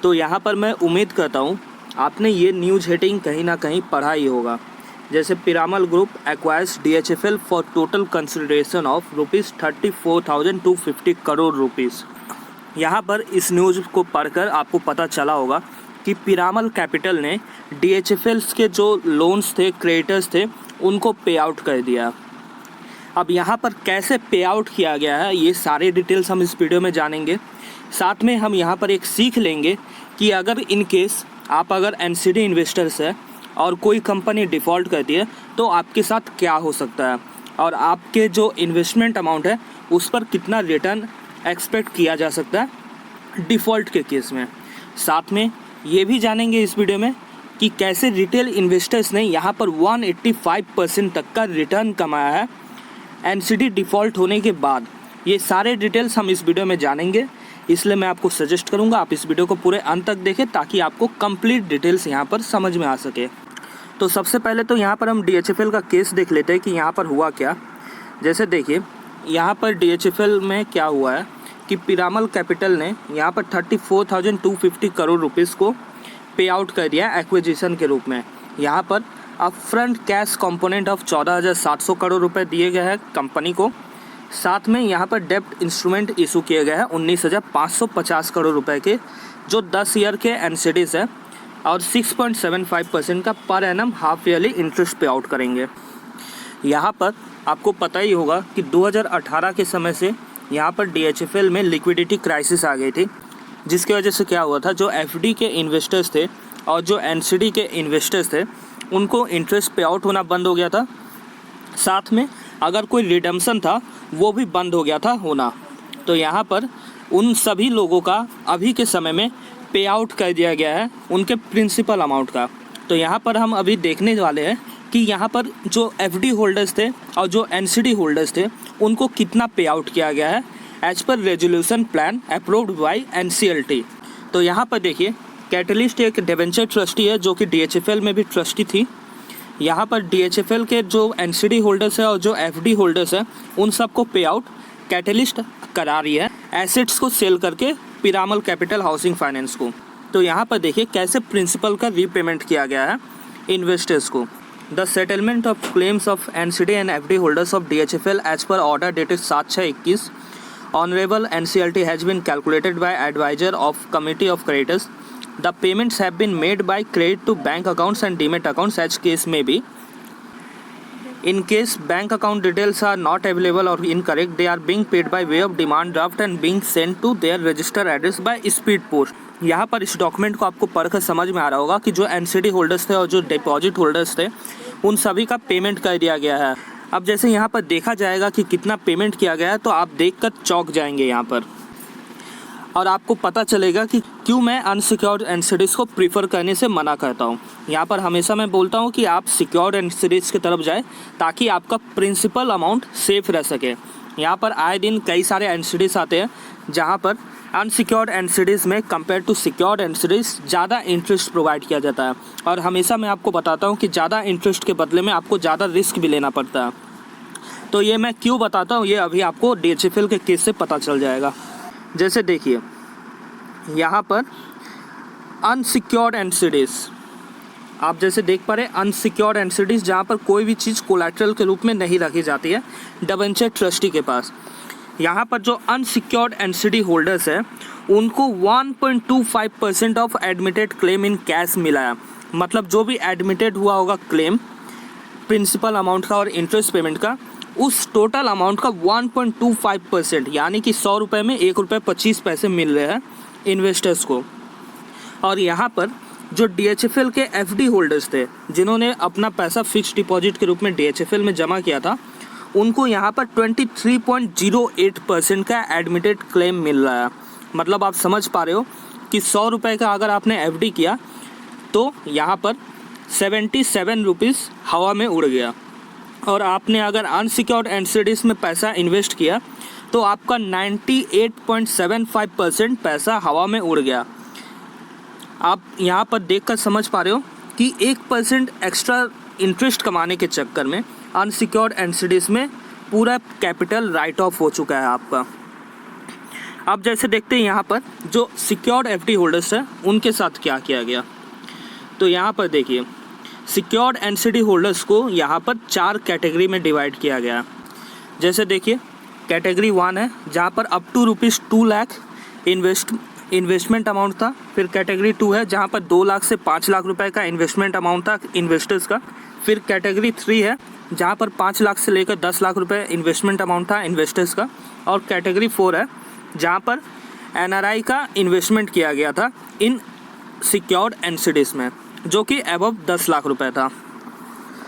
तो यहाँ पर मैं उम्मीद करता हूँ आपने ये न्यूज़ हेडिंग कहीं ना कहीं पढ़ा ही होगा, जैसे Piramal group acquires DHFL for total consideration of ₹34,250 crore rupees. यहाँ पर इस न्यूज़ को पढ़कर आपको पता चला होगा कि पिरामल कैपिटल ने DHFL के जो लोन्स थे, क्रेडिटर्स थे, उनको पे आउट कर दिया। अब यहाँ पर कैसे पे आउट किया गया है ये सारे डिटेल्स हम इस वीडियो में जानेंगे। साथ में हम यहाँ पर एक सीख लेंगे कि अगर इन केस आप अगर NCD इन्वेस्टर्स है और कोई कंपनी डिफ़ॉल्ट करती है तो आपके साथ क्या हो सकता है और आपके जो इन्वेस्टमेंट अमाउंट है उस पर कितना रिटर्न एक्सपेक्ट किया जा सकता है डिफ़ॉल्ट के केस में। साथ में ये भी जानेंगे इस वीडियो में कि कैसे रिटेल इन्वेस्टर्स ने यहाँ पर 185% तक का रिटर्न कमाया है NCD डिफ़ॉल्ट होने के बाद। ये सारे डिटेल्स हम इस वीडियो में जानेंगे, इसलिए मैं आपको सजेस्ट करूंगा आप इस वीडियो को पूरे अंत तक देखें ताकि आपको कंप्लीट डिटेल्स यहाँ पर समझ में आ सके। तो सबसे पहले तो यहाँ पर हम DHFL का केस देख लेते हैं कि यहाँ पर हुआ क्या। जैसे देखिए यहाँ पर DHFL में क्या हुआ है कि पिरामल कैपिटल ने यहाँ पर 34,250 करोड़ रुपीज़ को पे आउट कर दिया एक्विजिशन के रूप में। यहाँ पर upfront cash component of 14,700 crore रुपए दिए गए हैं कंपनी को। साथ में यहाँ पर डेब्ट इंस्ट्रूमेंट इशू किए गए हैं 19,550 करोड़ रुपए के, जो 10 ईयर के NCDs है और 6.75% का per annum half yearly interest पे आउट करेंगे। यहाँ पर आपको पता ही होगा कि 2018 के समय से यहाँ पर DHFL में लिक्विडिटी क्राइसिस आ गई थी, जिसकी वजह से क्या हुआ था, जो FD के इन्वेस्टर्स थे और जो NCD के इन्वेस्टर्स थे उनको इंटरेस्ट पे आउट होना बंद हो गया था। साथ में अगर कोई रिडम्पशन था वो भी बंद हो गया था होना। तो यहाँ पर उन सभी लोगों का अभी के समय में पे आउट कर दिया गया है उनके प्रिंसिपल अमाउंट का। तो यहाँ पर हम अभी देखने वाले हैं कि यहाँ पर जो FD होल्डर्स थे और जो NCD होल्डर्स थे उनको कितना पे आउट किया गया है as per resolution plan approved by NCLT। तो यहाँ पर देखिए कैटलिस्ट एक डिवेंचर ट्रस्टी है जो कि DHFL में भी ट्रस्टी थी। यहाँ पर DHFL के जो NCD होल्डर्स है और जो FD होल्डर्स है उन सबको पे आउट कैटलिस्ट करा रही है एसेट्स को सेल करके पिरामल कैपिटल हाउसिंग फाइनेंस को। तो यहाँ पर देखिए कैसे प्रिंसिपल का रीपेमेंट किया गया है इन्वेस्टर्स को। The settlement of claims of NCD and FD holders of DHFL as per order dated 7/6/21 honourable NCLT has been calculated by advisor of committee of creditors. The payments have been made by credit to bank accounts and demat accounts as case may be. In case bank account details are not available or incorrect, they are being paid by way of demand draft and being sent to their registered address by speed post. यहाँ पर इस document को आपको पढ़कर समझ में आ रहा होगा कि जो NCD होल्डर्स थे और जो डिपॉजिट होल्डर्स थे उन सभी का पेमेंट कर दिया गया है। अब जैसे यहाँ पर देखा जाएगा कि कितना पेमेंट किया गया है तो आप देखकर चौंक जाएंगे यहाँ पर, और आपको पता चलेगा कि क्यों मैं अनसिक्योर्ड NCDs को प्रीफर करने से मना करता हूँ। यहाँ पर हमेशा मैं बोलता हूँ कि आप सिक्योर्ड NCDs की तरफ जाएं ताकि आपका प्रिंसिपल अमाउंट सेफ रह सके। यहाँ पर आए दिन कई सारे NCDs आते हैं जहाँ पर अनसिक्योर्ड NCDs में कंपेयर टू सिक्योर्ड NCDs ज़्यादा इंटरेस्ट प्रोवाइड किया जाता है, और हमेशा मैं आपको बताता हूँ कि ज़्यादा इंटरेस्ट के बदले में आपको ज़्यादा रिस्क भी लेना पड़ता है। तो ये मैं क्यों बताता हूँ ये अभी आपको DHFL के केस से पता चल जाएगा। जैसे देखिए यहाँ पर अनसिक्योर्ड NCDs आप जैसे देख पा रहे हैं, अनसिक्योर्ड NCDs जहाँ पर कोई भी चीज़ कोलैटरल के रूप में नहीं रखी जाती है डिबेंचर ट्रस्टी के पास। यहाँ पर जो अनसिक्योर्ड NCD होल्डर्स है उनको 1.25% of admitted claim in cash मिला है। मतलब जो भी एडमिटेड हुआ होगा क्लेम प्रिंसिपल अमाउंट का और इंटरेस्ट पेमेंट का, उस टोटल अमाउंट का 1.25% यानी कि 100 रुपये में 1 रुपये 25 पैसे मिल रहे हैं इन्वेस्टर्स को। और यहाँ पर जो DHFL के FD होल्डर्स थे जिन्होंने अपना पैसा फिक्स डिपॉजिट के रूप में DHFL में जमा किया था, उनको यहाँ पर 23.08% का एडमिटेड क्लेम मिल रहा है। मतलब आप समझ पा रहे हो कि 100 रुपये का अगर आपने FD किया तो यहाँ पर 77 रुपीज़ हवा में उड़ गया, और आपने अगर अनसिक्योर्ड NCDs में पैसा इन्वेस्ट किया तो आपका 98.75% पैसा हवा में उड़ गया। आप यहाँ पर देखकर समझ पा रहे हो कि 1% एक्स्ट्रा इंटरेस्ट कमाने के चक्कर में अनसिक्योर्ड NCDs में पूरा कैपिटल राइट ऑफ हो चुका है आपका। अब जैसे देखते हैं यहाँ पर जो सिक्योर्ड एफडी होल्डर्स है उनके साथ क्या किया गया। तो यहाँ पर देखिए सिक्योर्ड एनसीडी होल्डर्स को यहाँ पर 4 कैटेगरी में डिवाइड किया गया। जैसे देखिए कैटेगरी 1 है जहाँ पर up to ₹2 lakh investment amount था। फिर कैटेगरी 2 है जहाँ पर 2 लाख से 5 लाख रुपए का इन्वेस्टमेंट अमाउंट था इन्वेस्टर्स का। फिर कैटेगरी 3 है जहाँ पर 5 लाख से लेकर 10 लाख रुपए इन्वेस्टमेंट अमाउंट था इन्वेस्टर्स का। और कैटेगरी 4 है जहाँ पर एनआरआई का इन्वेस्टमेंट किया गया था इन सिक्योर्ड एनसीडीज में, जो कि अबव 10 लाख रुपए था।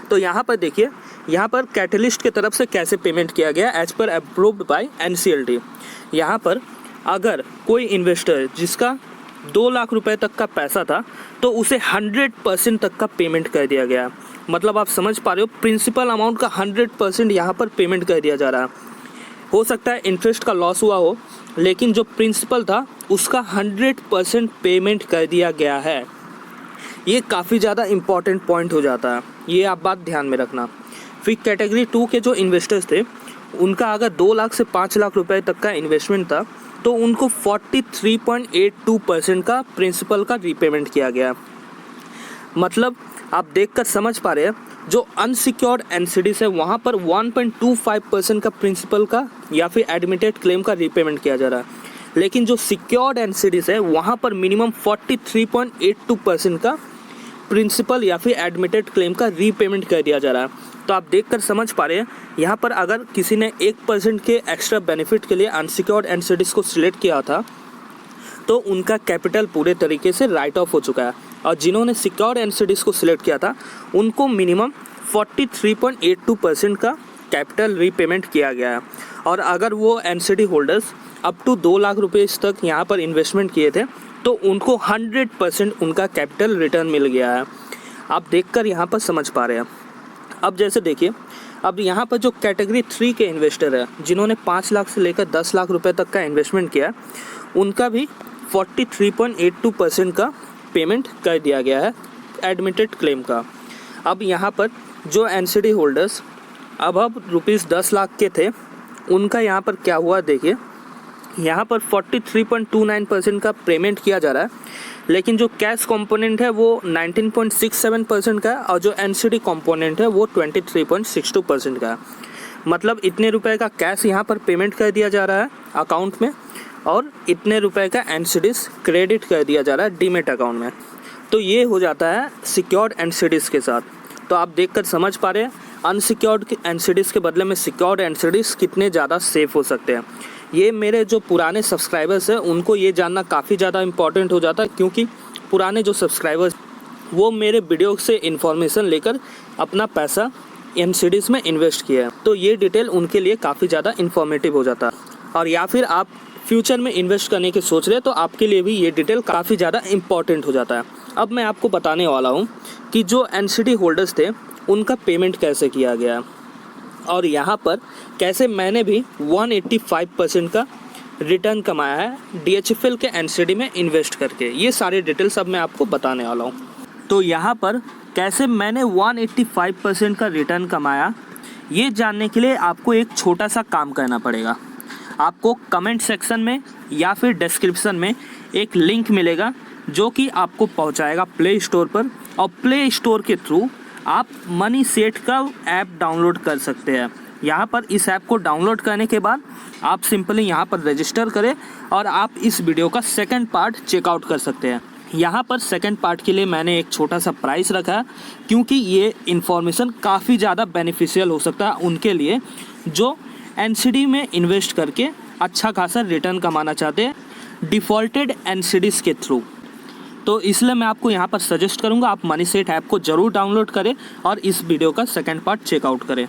तो यहाँ पर देखिए यहाँ पर कैटलिस्ट की तरफ से कैसे पेमेंट किया गया as per approved by NCLT. यहाँ पर अगर कोई इन्वेस्टर जिसका 2 लाख रुपए तक का पैसा था तो उसे 100% तक का पेमेंट कर दिया गया। मतलब आप समझ पा रहे हो, प्रिंसिपल अमाउंट का 100% यहाँ पर पेमेंट कर दिया जा रहा है। हो सकता है इंटरेस्ट का लॉस हुआ हो, लेकिन जो प्रिंसिपल था उसका 100% पेमेंट कर दिया गया है। ये काफ़ी ज़्यादा इम्पॉर्टेंट पॉइंट हो जाता है, ये आप बात ध्यान में रखना। फिर कैटेगरी 2 के जो इन्वेस्टर्स थे उनका अगर 2 लाख से 5 लाख रुपए तक का इन्वेस्टमेंट था तो उनको 43.82% का प्रिंसिपल का रीपेमेंट किया गया। मतलब आप देखकर समझ पा रहे हैं, जो अनसिक्योर्ड एनसीडीज है वहाँ पर 1.25% का प्रिंसिपल का या फिर एडमिटेड क्लेम का रीपेमेंट किया जा रहा है, लेकिन जो सिक्योर्ड एनसीडीज है वहाँ पर मिनिमम 43.82% का प्रिंसिपल या फिर एडमिटेड क्लेम का रीपेमेंट कर दिया जा रहा है। तो आप देखकर समझ पा रहे हैं यहाँ पर अगर किसी ने 1% के एक्स्ट्रा बेनिफिट के लिए अनसिक्योर्ड एनसीडीज को सिलेक्ट किया था तो उनका कैपिटल पूरे तरीके से राइट ऑफ हो चुका है, और जिन्होंने सिक्योर्ड एनसीडीज को सिलेक्ट किया था उनको मिनिमम 43.82% का कैपिटल रीपेमेंट किया गया है। और अगर वो NCD holders up to 2 lakh रुपये तक यहाँ पर इन्वेस्टमेंट किए थे तो उनको 100% उनका कैपिटल रिटर्न मिल गया है। आप देखकर यहाँ पर समझ पा रहे हैं। अब जैसे देखिए, अब यहाँ पर जो कैटेगरी 3 के इन्वेस्टर है जिन्होंने 5 लाख से लेकर 10 लाख रुपए तक का इन्वेस्टमेंट किया, उनका भी 43.82% का पेमेंट कर दिया गया है एडमिटेड क्लेम का। अब यहाँ पर जो एनसीडी होल्डर्स अब ₹10 लाख के थे उनका यहाँ पर क्या हुआ देखिए, यहाँ पर 43.29% का पेमेंट किया जा रहा है, लेकिन जो कैश कंपोनेंट है वो 19.67% का है और जो एनसीडी कंपोनेंट है वो 23.62% का है। मतलब इतने रुपए का कैश यहाँ पर पेमेंट कर दिया जा रहा है अकाउंट में और इतने रुपए का एनसीडीज क्रेडिट कर दिया जा रहा है डीमेट अकाउंट में। तो ये हो जाता है सिक्योर्ड एनसीडीज के साथ। तो आप देखकर समझ पा रहे हैं अनसिक्योर्ड एनसीडीज के बदले में सिक्योर्ड एनसीडीज कितने ज़्यादा सेफ हो सकते हैं। ये मेरे जो पुराने सब्सक्राइबर्स हैं उनको ये जानना काफ़ी ज़्यादा इम्पॉर्टेंट हो जाता है, क्योंकि पुराने जो सब्सक्राइबर्स वो मेरे वीडियो से इन्फॉर्मेशन लेकर अपना पैसा एनसीडीज में इन्वेस्ट किया है, तो ये डिटेल उनके लिए काफ़ी ज़्यादा इन्फॉर्मेटिव हो जाता है। और या फिर आप फ्यूचर में इन्वेस्ट करने की सोच रहे हैं तो आपके लिए भी ये डिटेल काफ़ी ज़्यादा इम्पॉर्टेंट हो जाता है। अब मैं आपको बताने वाला हूँ कि जो एनसीडी होल्डर्स थे उनका पेमेंट कैसे किया गया और यहाँ पर कैसे मैंने भी 185% का रिटर्न कमाया है DHFL के एनसीडी में इन्वेस्ट करके। ये सारे डिटेल्स अब मैं आपको बताने वाला हूँ। तो यहाँ पर कैसे मैंने 185% का रिटर्न कमाया, ये जानने के लिए आपको एक छोटा सा काम करना पड़ेगा। आपको कमेंट सेक्शन में या फिर डिस्क्रिप्शन में एक लिंक मिलेगा जो कि आपको पहुंचाएगा प्ले स्टोर पर, और प्ले स्टोर के थ्रू आप मनी सेट का ऐप डाउनलोड कर सकते हैं। यहाँ पर इस ऐप को डाउनलोड करने के बाद आप सिंपली यहाँ पर रजिस्टर करें और आप इस वीडियो का सेकंड पार्ट चेकआउट कर सकते हैं। यहाँ पर सेकंड पार्ट के लिए मैंने एक छोटा सा प्राइस रखा है, क्योंकि ये इन्फॉर्मेशन काफ़ी ज़्यादा बेनिफिशियल हो सकता है उनके लिए जो एनसीडी में इन्वेस्ट करके अच्छा खासा रिटर्न कमाना चाहते हैं डिफ़ॉल्टेड एनसीडीज़ के थ्रू। तो इसलिए मैं आपको यहाँ पर सजेस्ट करूँगा आप मनी सेट ऐप को ज़रूर डाउनलोड करें और इस वीडियो का सेकंड पार्ट चेकआउट करें।